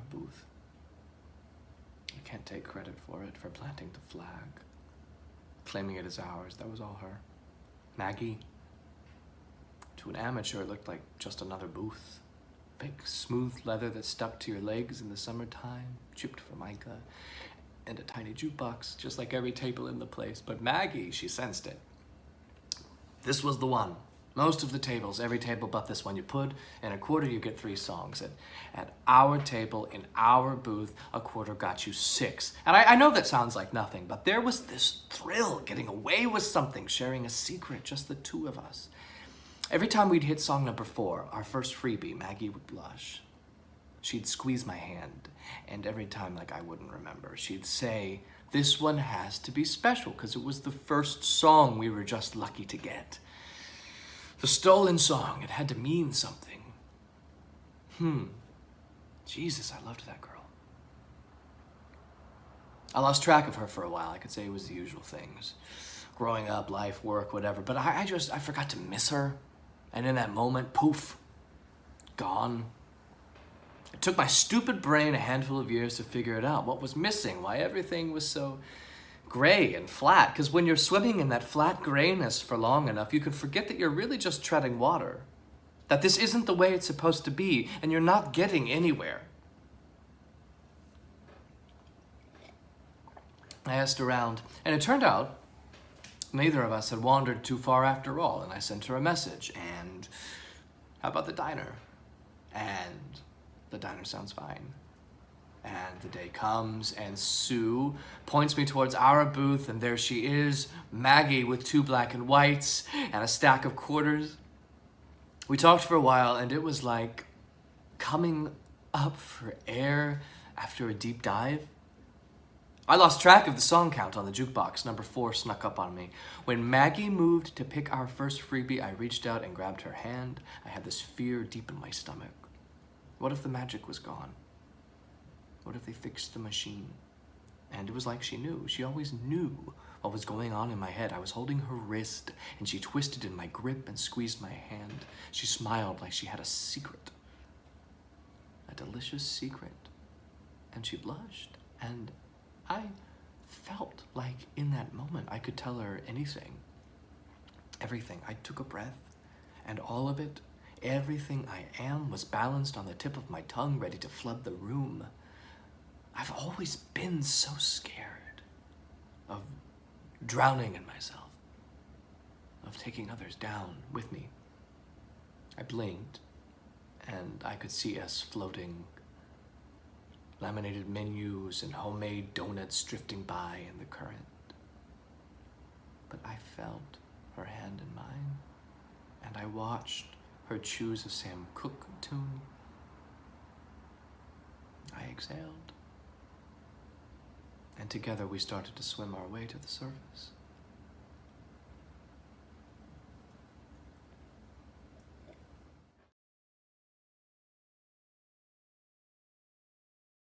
booth. I can't take credit for it, for planting the flag. Claiming it as ours, that was all her. Maggie. To an amateur, it looked like just another booth. Big, smooth leather that stuck to your legs in the summertime, chipped formica, and a tiny jukebox, just like every table in the place. But Maggie, she sensed it. This was the one. Most of the tables, every table but this one, you put in a quarter, you get 3 songs. At our table, in our booth, a quarter got you 6. And I know that sounds like nothing, but there was this thrill, getting away with something, sharing a secret, just the 2 of us. Every time we'd hit song number 4, our first freebie, Maggie would blush. She'd squeeze my hand, and every time, like I wouldn't remember, she'd say, this one has to be special, because it was the first song we were just lucky to get. The stolen song, it had to mean something. Jesus, I loved that girl. I lost track of her for a while. I could say it was the usual things. Growing up, life, work, whatever. But I forgot to miss her. And in that moment, poof, gone. It took my stupid brain a handful of years to figure it out. What was missing? Why everything was so gray and flat, because when you're swimming in that flat grayness for long enough, you can forget that you're really just treading water, that this isn't the way it's supposed to be, and you're not getting anywhere. I asked around, and it turned out neither of us had wandered too far after all, and I sent her a message, and how about the diner? And the diner sounds fine. And the day comes, and Sue points me towards our booth, and there she is, Maggie with 2 black and whites and a stack of quarters. We talked for a while, and it was like coming up for air after a deep dive. I lost track of the song count on the jukebox. Number 4 snuck up on me. When Maggie moved to pick our first freebie, I reached out and grabbed her hand. I had this fear deep in my stomach. What if the magic was gone? What if they fixed the machine? And it was like she knew. She always knew what was going on in my head. I was holding her wrist, and she twisted in my grip and squeezed my hand. She smiled like she had a secret. A delicious secret. And she blushed. And I felt like in that moment I could tell her anything. Everything. I took a breath, and all of it, everything I am, was balanced on the tip of my tongue, ready to flood the room. I've always been so scared of drowning in myself, of taking others down with me. I blinked, and I could see us floating, laminated menus and homemade donuts drifting by in the current. But I felt her hand in mine, and I watched her choose a Sam Cooke tune. I exhaled. And together we started to swim our way to the surface.